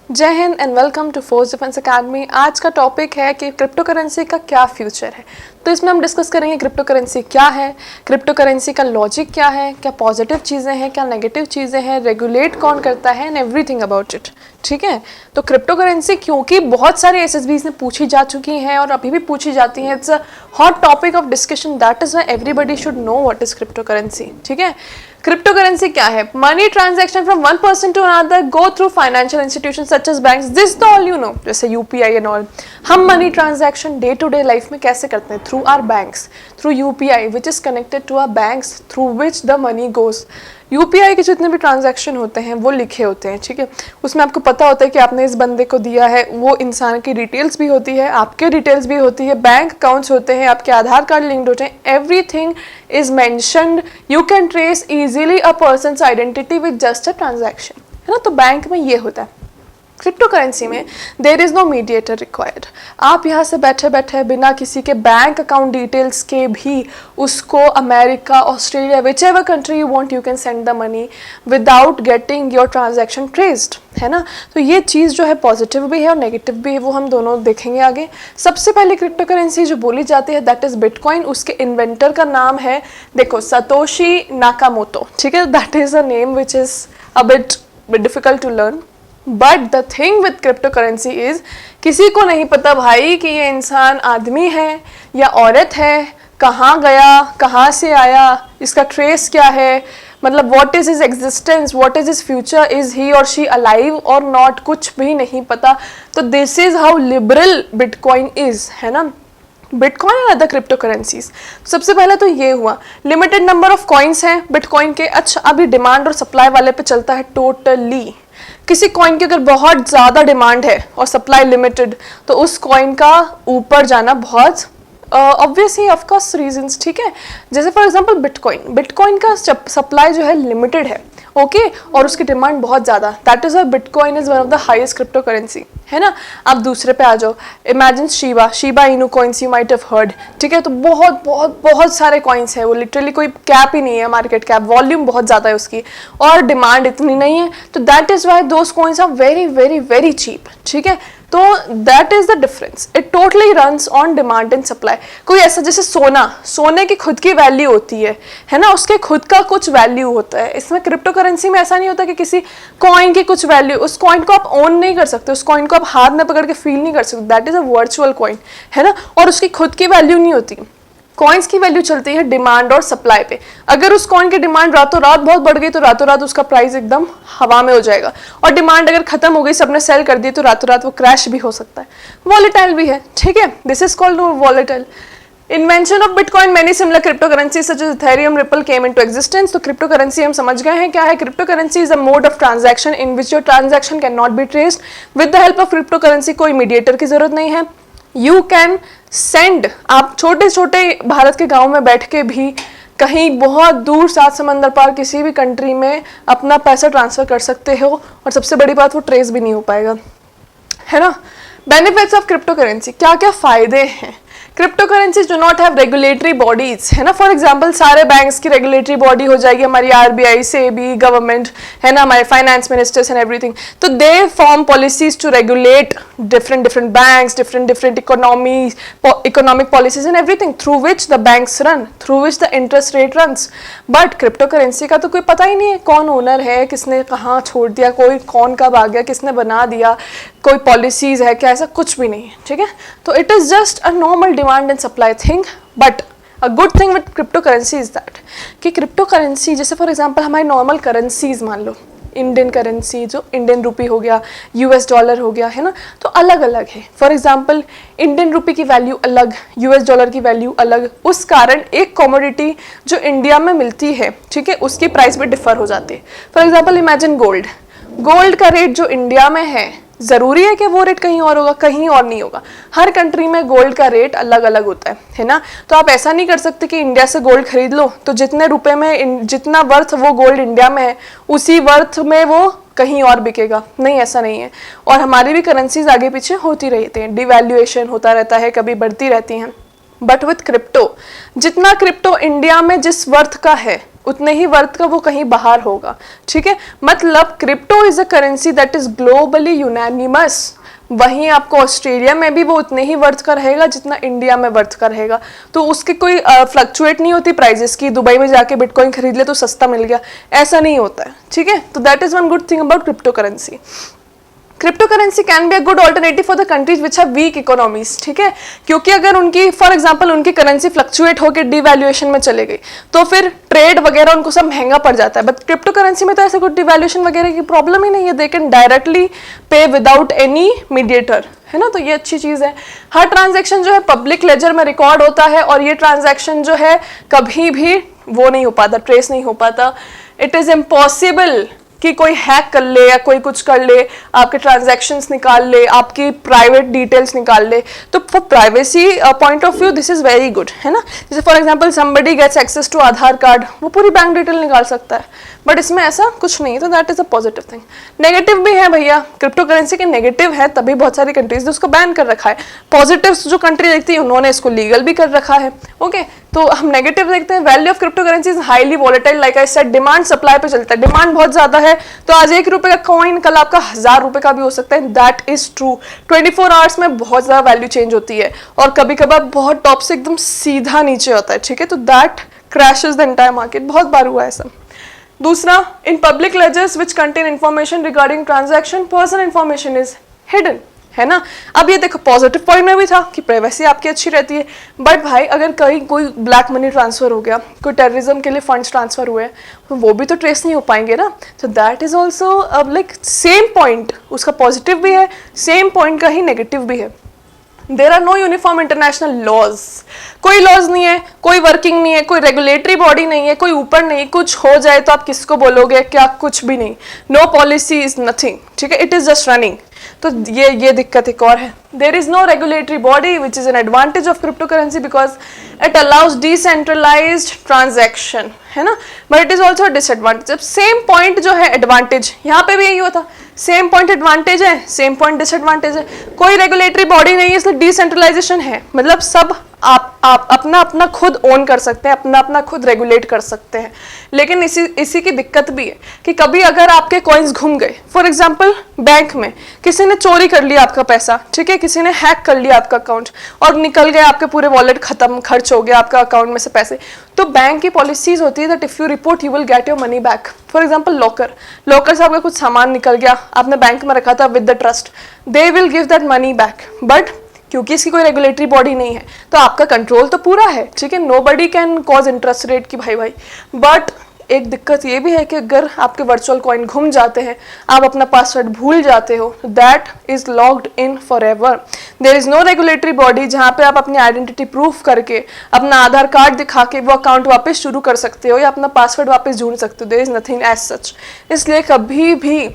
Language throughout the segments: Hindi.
जय हिंद and welcome to force defence academy. आज का टॉपिक है कि क्रिप्टो करेंसी का क्या फ्यूचर है। तो इसमें हम डिस्कस करेंगे क्रिप्टो करेंसी क्या है, क्रिप्टो करेंसी का लॉजिक क्या है, क्या पॉजिटिव चीज़ें हैं, क्या नेगेटिव चीज़ें हैं, रेगुलेट कौन करता है एंड एवरीथिंग अबाउट इट। ठीक है, तो क्रिप्टो करेंसी क्योंकि बहुत सारे एसएसबीज में पूछी जा चुकी हैं और अभी भी पूछी जाती हैं, it's a hot topic of discussion, that is why everybody should know what is crypto currency. ठीक है, क्रिप्टो करेंसी क्या है? Money transaction from one person to another go through financial institution such as banks, this तो ऑल यू नो, जैसे यूपीआई एंड ऑल। हम money transaction day to day life में कैसे करते हैं? Through our banks, through UPI which is connected to our banks through which the money goes. UPI के जितने भी ट्रांजैक्शन होते हैं वो लिखे होते हैं। ठीक है, उसमें आपको पता होता है कि आपने इस बंदे को दिया है, वो इंसान की डिटेल्स भी होती है, आपके डिटेल्स भी होती है, बैंक अकाउंट्स होते हैं, आपके आधार कार्ड लिंक्ड होते हैं, everything is mentioned. You can trace easily a persons identity with just a transaction, है ना। तो बैंक में ये होता है। क्रिप्टो करेंसी में there is no mediator required. आप यहाँ से बैठे बैठे बिना किसी के बैंक अकाउंट डिटेल्स के भी उसको America, Australia, which ever country you want, you can send the money without getting your transaction traced, है ना। तो ये चीज़ जो है पॉजिटिव भी है और नेगेटिव भी है, वो हम दोनों देखेंगे आगे। सबसे पहले क्रिप्टो करेंसी जो बोली जाती है दैट इज़ बिटकॉइन। उसके इन्वेंटर का नाम है, देखो, सतोशी नाकामोटो। ठीक है, that is a name which is a bit difficult to learn. But the thing with crypto currency is, किसी को नहीं पता भाई कि ये इंसान आदमी है या औरत है, कहाँ गया, कहाँ से आया, इसका ट्रेस क्या है, मतलब what is his existence, what is his future, is he और शी अलाइव और नॉट, कुछ भी नहीं पता। तो this is how liberal bitcoin is, है ना। Bitcoin and other crypto currencies, सबसे पहले तो ये हुआ, लिमिटेड नंबर ऑफ कॉइन्स हैं बिटकॉइन के। अच्छा, अभी डिमांड और सप्लाई वाले पे चलता है टोटली। किसी कॉइन की अगर बहुत ज़्यादा डिमांड है और सप्लाई लिमिटेड, तो उस कॉइन का ऊपर जाना बहुत ऑब्वियस ही, ऑफकोर्स रीजंस। ठीक है, जैसे फॉर एग्जांपल बिटकॉइन का सप्लाई जो है लिमिटेड है, ओके, और उसकी डिमांड बहुत ज़्यादा, that is bitcoin is one of the highest crypto currency, है ना। आप दूसरे पे आ जाओ, imagine Shiba Inu coins, you might have heard. ठीक है, तो बहुत बहुत बहुत सारे कॉइन्स हैं, वो लिटरली कोई कैप ही नहीं है, मार्केट कैप, वॉल्यूम बहुत ज़्यादा है उसकी और डिमांड इतनी नहीं है, तो that is why those coins are very very very cheap. ठीक है, तो that is the difference, it totally runs on demand and supply. कोई ऐसा, जैसे सोने की खुद की वैल्यू होती है ना, उसके खुद का कुछ वैल्यू होता है। इसमें क्रिप्टो करेंसी में ऐसा नहीं होता कि किसी कॉइन की कुछ वैल्यू, उस कॉइन को आप ओन नहीं कर सकते, उस कॉइन को आप हाथ में पकड़ के फील नहीं कर सकते, that is a virtual coin, है ना, और उसकी खुद की वैल्यू नहीं होती। कॉइन्स की वैल्यू चलती है डिमांड और सप्लाई पे। अगर उस कॉइन की डिमांड रातों रात बहुत बढ़ गई तो रातों रात उसका प्राइस एकदम हवा में हो जाएगा, और डिमांड अगर खत्म हो गई, सबने सेल कर दी, तो रातों रात वो क्रैश भी हो सकता है, वॉलेटाइल भी है। ठीक है, this is called volatile. Invention of bitcoin, many similar crypto currency such as Ethereum, Ripple came into existence. तो क्रिप्टो करेंसी हम समझ गए हैं क्या है। Crypto currency is a mode of transaction in which your transaction can not be traced. With the help of crypto currency कोई मीडिएटर की जरूरत नहीं है। यू कैन सेंड, आप छोटे छोटे भारत के गांव में बैठ के भी कहीं बहुत दूर 7 समंदर पार किसी भी कंट्री में अपना पैसा ट्रांसफर कर सकते हो, और सबसे बड़ी बात, वो ट्रेस भी नहीं हो पाएगा, है ना। बेनिफिट्स ऑफ क्रिप्टो करेंसी, क्या क्या फायदे हैं। Crypto currencies do not have regulatory bodies, है ना। फॉर एग्जांपल सारे बैंक्स की रेगुलेटरी बॉडी हो जाएगी हमारी आरबीआई, सेबी, गवर्नमेंट, है ना, हमारे फाइनेंस मिनिस्टर्स एंड एवरीथिंग। तो they form policies to regulate different banks, different economic policies and everything through which the banks run, through which the interest rate runs. But crypto currency का तो कोई पता ही नहीं है, कौन ओनर है, किसने कहाँ छोड़ दिया, कोई कौन कब आ गया, किसने बना दिया, कोई पॉलिसीज है क्या, ऐसा कुछ भी नहीं है। ठीक है, तो it is just a normal demand and supply thing. But a good thing with crypto currency is that कि क्रिप्टो करेंसी, जैसे फॉर एग्जांपल हमारी नॉर्मल करेंसीज, मान लो इंडियन करेंसी, जो इंडियन रुपी हो गया, यूएस डॉलर हो गया, है ना, तो अलग अलग है। फॉर एग्जांपल इंडियन रुपी की वैल्यू अलग, यूएस डॉलर की वैल्यू अलग, उस कारण एक कमोडिटी जो इंडिया में मिलती है, ठीक है, उसकी प्राइस भी डिफर हो जाती है। फॉर एग्जांपल इमेजिन गोल्ड का रेट जो इंडिया में है, जरूरी है कि वो रेट कहीं और होगा? कहीं और नहीं होगा। हर कंट्री में गोल्ड का रेट अलग अलग होता है ना। तो आप ऐसा नहीं कर सकते कि इंडिया से गोल्ड खरीद लो तो जितने रुपए में, जितना वर्थ वो गोल्ड इंडिया में है, उसी वर्थ में वो कहीं और बिकेगा, नहीं, ऐसा नहीं है। और हमारी भी करेंसीज आगे पीछे होती रहती हैं, डिवैल्यूएशन होता रहता है, कभी बढ़ती रहती हैं। बट विथ क्रिप्टो, जितना क्रिप्टो इंडिया में जिस वर्थ का है उतने ही वर्थ का वो कहीं बाहर होगा, ठीक है। मतलब crypto is a currency that is globally unanimous. वहीं आपको ऑस्ट्रेलिया में भी वो उतने ही वर्थ का रहेगा जितना इंडिया में वर्थ का रहेगा। तो उसकी कोई फ्लक्चुएट नहीं होती प्राइजेस की, दुबई में जाके बिटकॉइन खरीद ले तो सस्ता मिल गया, ऐसा नहीं होता है, ठीक है। तो that is one good thing about crypto currency. Crypto currency can be a good alternative for the countries which have week economies, ठीक है। क्योंकि अगर उनकी फॉर एग्जांपल उनकी करेंसी फ्लक्चुएट होकर डिवैल्यूएशन में चले गई तो फिर ट्रेड वगैरह उनको सब महंगा पड़ जाता है। बट क्रिप्टो करेंसी में तो ऐसा कुछ डिवैल्यूएशन वगैरह की प्रॉब्लम ही नहीं है, they can directly pay without any mediator, है ना। तो ये अच्छी चीज है। हर ट्रांजैक्शन जो है पब्लिक लेजर में रिकॉर्ड होता है और ये ट्रांजैक्शन जो है कभी भी वो नहीं हो पाता, ट्रेस नहीं हो पाता। इट इज इम्पॉसिबल कि कोई हैक कर ले या कोई कुछ कर ले, आपके ट्रांजैक्शंस निकाल ले, आपकी प्राइवेट डिटेल्स निकाल ले। तो for privacy point of view this is very good, है ना। जैसे for example somebody gets access to Aadhaar card, वो पूरी बैंक डिटेल निकाल सकता है, बट इसमें ऐसा कुछ नहीं, तो that is a positive thing. Negative भी है भैया, क्रिप्टो करेंसी के नेगेटिव है, तभी बहुत सारी कंट्रीज ने उसको बैन कर रखा है। पॉजिटिव्स जो कंट्री देखती है उन्होंने इसको लीगल भी कर रखा है, ओके। तो हम नेगेटिव देखते हैं। Value of crypto currency is highly volatile, like I said, demand supply पे चलता है। डिमांड बहुत ज्यादा है तो आज 1 रुपए का कॉइन कल आपका 1000 रुपए का भी हो सकता है, दैट इज ट्रू। 24 आवर्स में बहुत ज्यादा वैल्यू चेंज होती है और कभी कभार बहुत टॉप से एकदम सीधा नीचे होता है, ठीक है। तो that crashes the entire market, बहुत बार हुआ ऐसा। दूसरा, in public ledgers which contain information regarding transaction personal information is hidden, है ना। अब ये देखो पॉजिटिव पॉइंट में भी था कि प्राइवेसी आपकी अच्छी रहती है, बट भाई अगर कहीं कोई ब्लैक मनी ट्रांसफर हो गया, कोई टेररिज्म के लिए फंड्स ट्रांसफर हुए, तो वो भी तो ट्रेस नहीं हो पाएंगे ना। तो that is also like same point, उसका पॉजिटिव भी है, सेम पॉइंट का ही नेगेटिव भी है। There are no uniform international laws, कोई लॉज नहीं है, कोई वर्किंग नहीं है, कोई रेगुलेटरी बॉडी नहीं है, कोई ऊपर नहीं, कुछ हो जाए तो आप किसको बोलोगे, क्या, कुछ भी नहीं, नो पॉलिसी इज नथिंग, ठीक है। It is just running. तो ये दिक्कत एक और है। There is no regulatory body which is an advantage of crypto currency because it allows decentralised transaction, है ना, but it is also disadvantage. अब सेम पॉइंट जो है एडवांटेज, यहाँ पे भी यही होता, सेम पॉइंट एडवांटेज है, सेम पॉइंट डिसएडवांटेज है। कोई रेगुलेटरी बॉडी नहीं है इसलिए डिसेंट्रलाइजेशन है, मतलब सब आप अपना अपना खुद ओन कर सकते हैं, अपना अपना खुद रेगुलेट कर सकते हैं। लेकिन इसी की दिक्कत भी है कि कभी अगर आपके कॉइन्स घूम गए, फॉर एग्जांपल बैंक में किसी ने चोरी कर लिया आपका पैसा, ठीक है, किसी ने हैक कर लिया आपका अकाउंट और निकल गए आपके पूरे वॉलेट खत्म, खर्च हो गया आपका अकाउंट में से पैसे, तो बैंक की पॉलिसीज होती है that if you report you will get your money back. For example locker से आपका कुछ सामान निकल गया, आपने बैंक में रखा था with the trust, they will give that money back, but क्योंकि इसकी कोई रेगुलेटरी बॉडी नहीं है तो आपका कंट्रोल तो पूरा है, ठीक है। Nobody can cause interest rate की भाई। बट एक दिक्कत ये भी है कि अगर आपके वर्चुअल कॉइन घूम जाते हैं, आप अपना पासवर्ड भूल जाते हो, that is locked in forever. There is no regulatory body जहाँ पे आप अपनी आइडेंटिटी प्रूफ करके, अपना आधार कार्ड दिखा के वो अकाउंट वापस शुरू कर सकते हो या अपना पासवर्ड वापस ढूंढ सकते हो। There is nothing as such. इसलिए कभी भी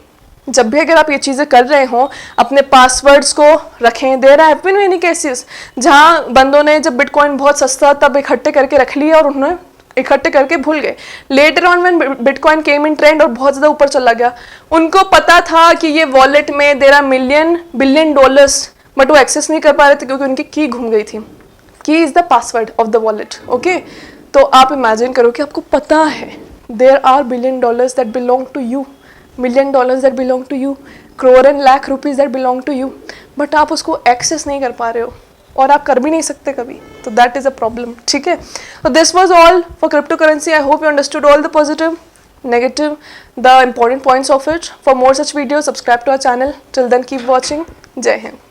जब भी अगर आप ये चीज़ें कर रहे हो, अपने पासवर्ड्स को रखें। There have been many cases जहाँ बंदों ने जब बिटकॉइन बहुत सस्ता तब इकट्ठे करके रख लिया और उन्होंने इकट्ठे करके भूल गए। Later on when bitcoin came in trend और बहुत ज़्यादा ऊपर चला गया, उनको पता था कि ये वॉलेट में there are million billion dollars, but वो एक्सेस नहीं कर पा रहे थे क्योंकि उनकी की घूम गई थी। Key is the password of the wallet, okay. तो आप इमेजिन करो कि आपको पता है there are billion dollars that belong to you, million dollars that belong to you, crore and lakh rupees that belong to you, but आप उसको एक्सेस नहीं कर पा रहे हो और आप कर भी नहीं सकते कभी, तो दैट इज अ प्रॉब्लम, ठीक है। तो this was all for crypto currency. I hope you understood all the positive, negative, the important points of it. For more such videos, subscribe to our channel. Till then, keep watching. Jai Hind.